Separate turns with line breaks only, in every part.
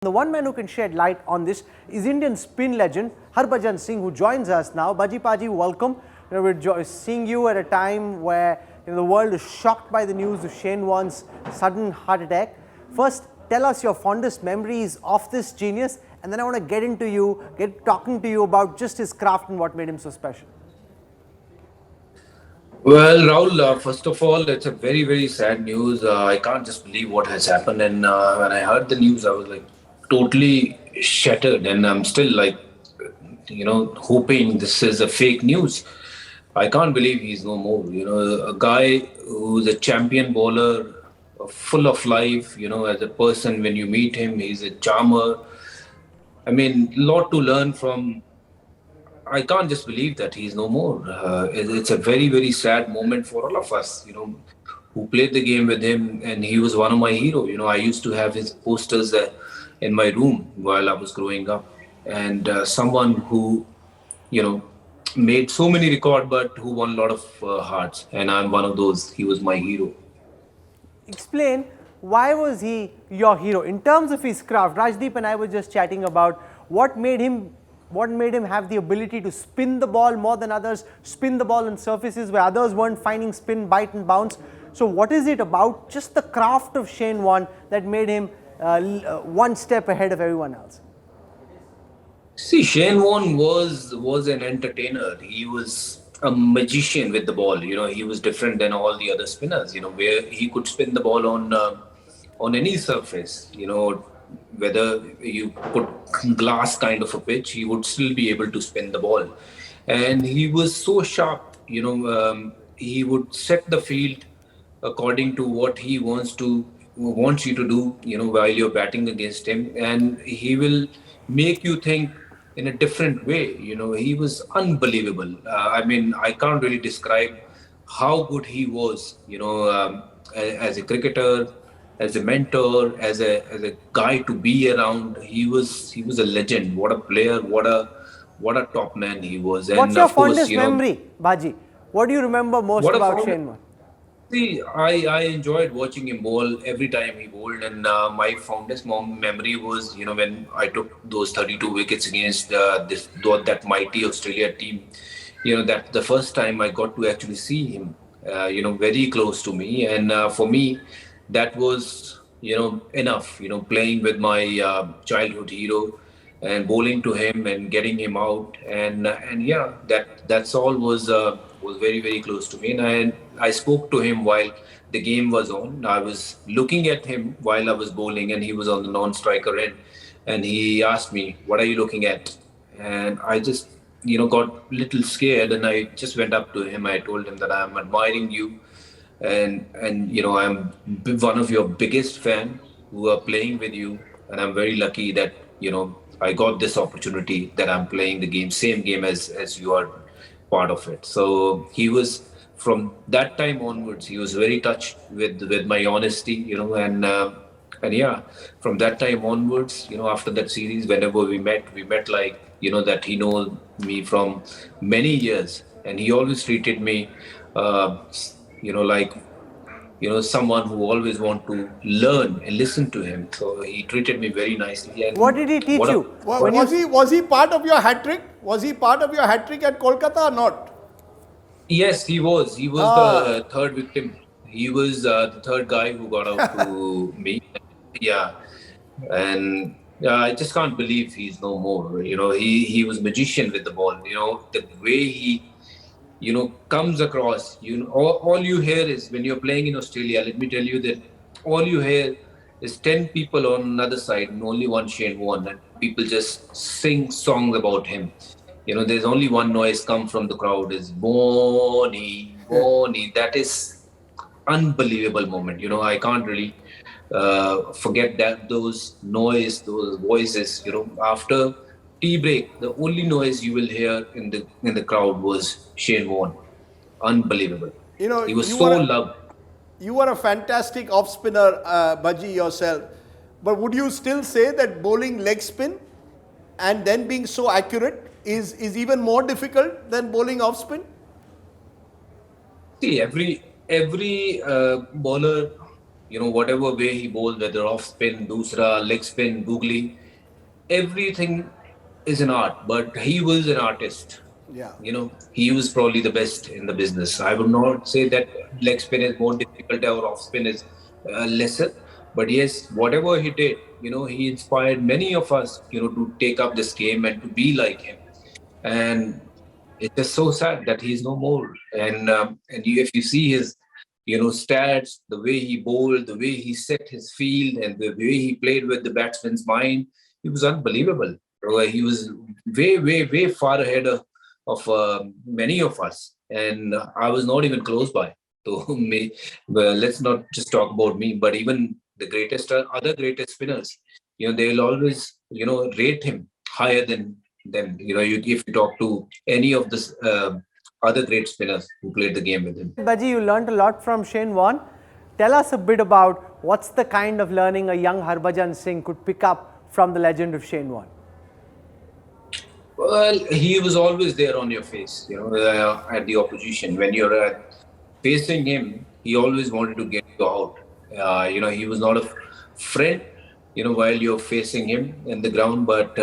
The one man who can shed light on this is Indian spin legend Harbhajan Singh, who joins us now. Baji Paji, welcome. We're seeing you at a time where the world is shocked by the news of Shane Warne's sudden heart attack. First, tell us your fondest memories of this genius, and then I want to get talking to you about just his craft and what made him so special.
Well, Rahul, first of all, it's a very, very sad news. I can't just believe what has happened. And when I heard the news, I was like totally shattered. And I'm still like, hoping this is a fake news. I can't believe he's no more. A guy who's a champion bowler, full of life, as a person, when you meet him, he's a charmer. I mean, lot to learn from. I can't just believe that he's no more. It's a very, very sad moment for all of us, who played the game with him, and he was one of my heroes. I used to have his posters in my room while I was growing up, and someone who, you know, made so many records, but who won a lot of hearts, and I'm one of those. He was my hero.
Explain, why was he your hero in terms of his craft? Rajdeep and I were just chatting about what made him have the ability to spin the ball more than others, spin the ball on surfaces where others weren't finding spin, bite and bounce. So what is it about just the craft of Shane Warne that made him one step ahead of everyone else?
See, Shane Warne was an entertainer. He was a magician with the ball. He was different than all the other spinners. Where he could spin the ball on any surface. Whether you put glass kind of a pitch, he would still be able to spin the ball. And he was so sharp. He would set the field according to what he wants you to do. While you're batting against him, and he will make you think in a different way. He was unbelievable. I mean, I can't really describe how good he was. As a cricketer, as a mentor, as a guy to be around. He was a legend. What a player! What a top man he was.
What's
And
your
of course,
fondest memory, Baji? What do you remember most
what a
about
founder.
Shane Warne?
See, I enjoyed watching him bowl every time he bowled, and my fondest memory was, when I took those 32 wickets against that mighty Australia team. That the first time I got to actually see him, very close to me, and for me, that was, enough. Playing with my childhood hero and bowling to him and getting him out, and yeah, that's all was very, very close to me. And I spoke to him while the game was on. I was looking at him while I was bowling, and he was on the non-striker end, and he asked me, "What are you looking at?" And I just got a little scared, and I just went up to him. I told him that I'm admiring you, and I'm one of your biggest fan who are playing with you, and I'm very lucky that I got this opportunity, that I'm playing the game, same game as you are part of it. So he was, from that time onwards, he was very touched with my honesty, and yeah, from that time onwards, after that series, whenever we met like, that he knows me from many years, and he always treated me, like, someone who always want to learn and listen to him. So he treated me very nicely.
What
And
did he teach
what a
you? When you
Was he part of your hat trick? Was he part of your hat trick at Kolkata or not?
Yes, he was. He was the third victim. He was the third guy who got out to me. Yeah, and I just can't believe he's no more. He was magician with the ball. The way he comes across. All you hear is, when you're playing in Australia, let me tell you that all you hear is 10 people on another side and only one Shane Warne, and people just sing songs about him. There's only one noise come from the crowd, is Bonnie, Bonnie. That is unbelievable moment. I can't really forget those noise, those voices. After tea break, the only noise you will hear in the crowd was Shane Warne. Unbelievable.
You know,
He was
you
so
were
loved.
you were a fantastic off spinner, Baji, yourself. But would you still say that bowling leg spin and then being so accurate is even more difficult than bowling off spin?
See, every bowler whatever way he bowled, whether off spin, dusra, leg spin, googly, everything is an art. But he was an artist.
Yeah.
He was probably the best in the business. I would not say that leg spin is more difficult or off spin is lesser. But yes, whatever he did, he inspired many of us, to take up this game and to be like him. And it's just so sad that he's no more. If you see his, stats, the way he bowled, the way he set his field, and the way he played with the batsman's mind, he was unbelievable. He was way, way, way far ahead of many of us, and I was not even close by. So well, let's not just talk about me, but even the greatest other greatest spinners, they'll always rate him higher than them. If you talk to any of the other great spinners who played the game with him.
Baji, you learned a lot from Shane Warne. Tell us a bit about what's the kind of learning a young Harbhajan Singh could pick up from the legend of Shane Warne.
Well, he was always there on your face, at the opposition. When you're facing him, he always wanted to get you out. He was not a friend, while you're facing him in the ground. But,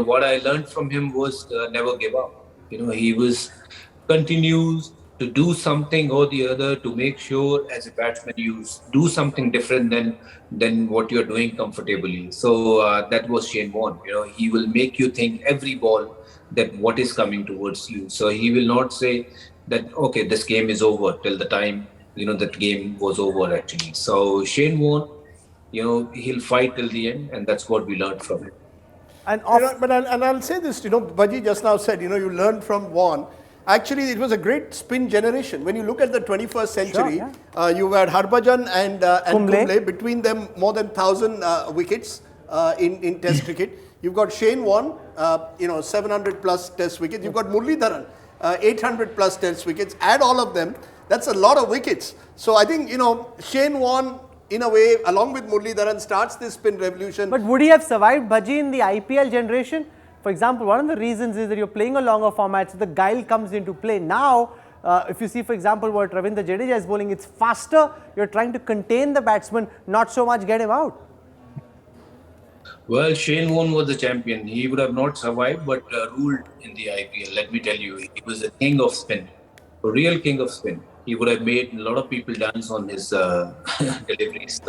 what I learned from him was never give up. He was continues to do something or the other to make sure as a batsman you do something different than what you're doing comfortably. So that was Shane Warne. He will make you think every ball that what is coming towards you. So he will not say that, okay, this game is over till the time, that game was over actually. So Shane Warne, he'll fight till the end, and that's what we learned from him.
And
I'll say this, Baji just now said, you learned from Warne. Actually, it was a great spin generation. When you look at the 21st century, you had Harbhajan and Kumble. Between them, more than 1,000 wickets in Test cricket. You've got Shane Warne, 700 plus Test wickets. You've got Muralidharan, 800 plus Test wickets. Add all of them, that's a lot of wickets. So I think, Shane Warne, in a way, along with Muralidharan, starts this spin revolution.
But would he have survived, Baji, in the IPL generation? For example, one of the reasons is that you're playing a longer format, so the guile comes into play. Now, if you see, for example, what Ravindra Jadeja is bowling, it's faster. You're trying to contain the batsman, not so much get him out.
Well, Shane Warne was the champion. He would have not survived, but ruled in the IPL. Let me tell you, he was a king of spin, a real king of spin. He would have made a lot of people dance on his deliveries.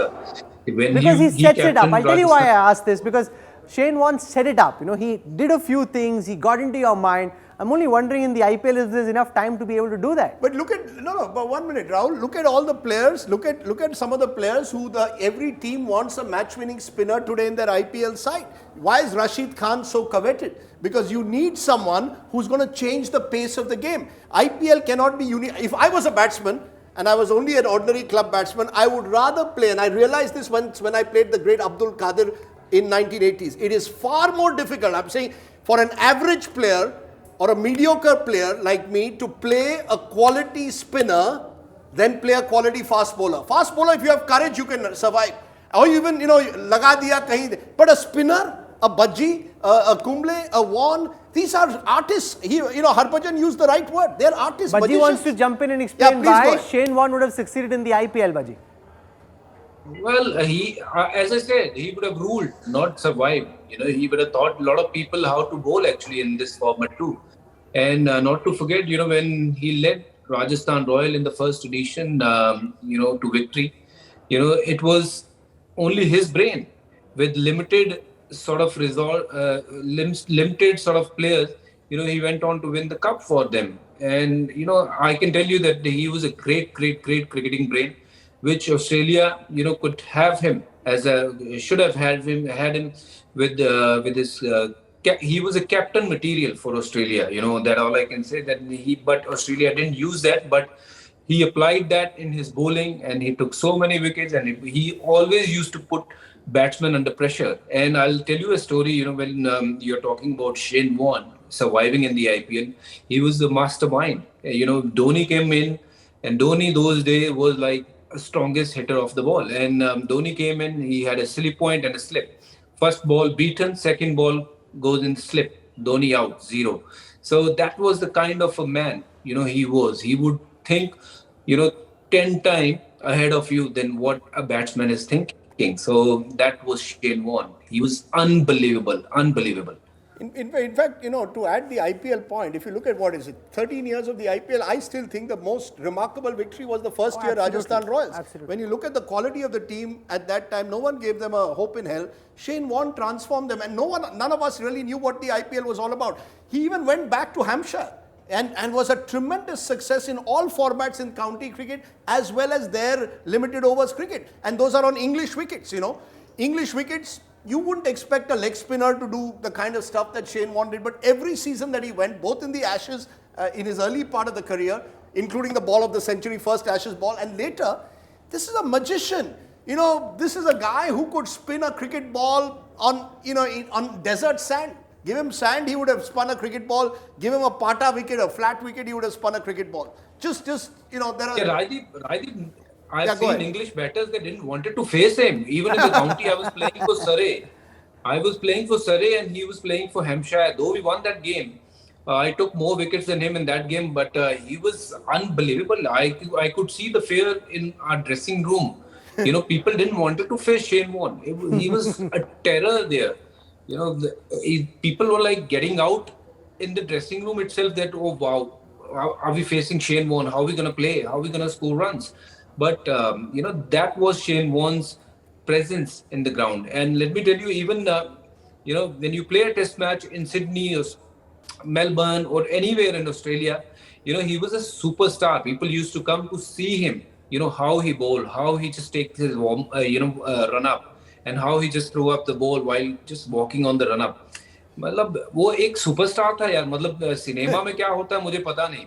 Because he sets it up. I'll tell you why I asked this, because Shane Warne set it up. He did a few things, he got into your mind. I'm only wondering in the IPL if there's enough time to be able to do that.
But look at, but 1 minute, Rahul, look at all the players, look at some of the players who every team wants a match-winning spinner today in their IPL side. Why is Rashid Khan so coveted? Because you need someone who's going to change the pace of the game. IPL cannot be unique. If I was a batsman, and I was only an ordinary club batsman, I would rather play, and I realized this once when I played the great Abdul Qadir in 1980s. It is far more difficult, I'm saying, for an average player or a mediocre player like me to play a quality spinner than play a quality fast bowler. Fast bowler, if you have courage, you can survive. Or even, laga diya kahin. But a spinner, a Baji, a Kumble, a Warne, these are artists. Harbhajan used the right word. They're artists.
Baji wants to jump in and explain why Shane Warne would have succeeded in the IPL, Baji.
Well, he, as I said, he would have ruled, not survived. He would have taught a lot of people how to bowl actually in this format too. And not to forget, when he led Rajasthan Royal in the first edition, to victory, it was only his brain with limited sort of limited sort of players. He went on to win the cup for them. And, I can tell you that he was a great, great, great cricketing brain, which Australia, could have him should have had him with his. He was a captain material for Australia. That all I can say. But Australia didn't use that, but he applied that in his bowling, and he took so many wickets, and he always used to put batsmen under pressure. And I'll tell you a story. When you're talking about Shane Warne surviving in the IPL, he was the mastermind. Dhoni came in, and Dhoni those days was like strongest hitter of the ball. And Dhoni came in, he had a silly point and a slip. First ball beaten, second ball goes in slip. Dhoni out, 0. So that was the kind of a man, he was. He would think, 10 times ahead of you than what a batsman is thinking. So that was Shane Warne. He was unbelievable, unbelievable.
In fact, to add the IPL point, if you look at what is it, 13 years of the IPL, I still think the most remarkable victory was the first year
absolutely.
Rajasthan Royals.
Absolutely.
When you look at the quality of the team at that time, no one gave them a hope in hell. Shane Warne transformed them, and none of us really knew what the IPL was all about. He even went back to Hampshire and was a tremendous success in all formats in county cricket as well as their limited overs cricket. And those are on English wickets, English wickets, you wouldn't expect a leg spinner to do the kind of stuff that Shane Warne did, but every season that he went, both in the Ashes, in his early part of the career, including the ball of the century, first Ashes ball, and later, this is a magician. This is a guy who could spin a cricket ball on desert sand. Give him sand, he would have spun a cricket ball. Give him a pata wicket, a flat wicket, he would have spun a cricket ball. There are...
Yeah, Rajiv, I've
Yeah, go
seen
ahead.
English batters that didn't wanted to face him. Even in the county, I was playing for Surrey. And he was playing for Hampshire. Though we won that game, I took more wickets than him in that game, but he was unbelievable. I could see the fear in our dressing room. People didn't wanted to face Shane Warne. He was a terror there. People were like getting out in the dressing room itself that, oh wow, are we facing Shane Warne? How are we going to play? How are we going to score runs? But, that was Shane Warne's presence in the ground. And let me tell you, even, when you play a test match in Sydney or Melbourne or anywhere in Australia, he was a superstar. People used to come to see him, how he bowled, how he just takes his run up, and how he just threw up the ball while just walking on the run up. मतलब वो एक superstar था यार. मतलब cinema में क्या होता है मुझे पता नहीं,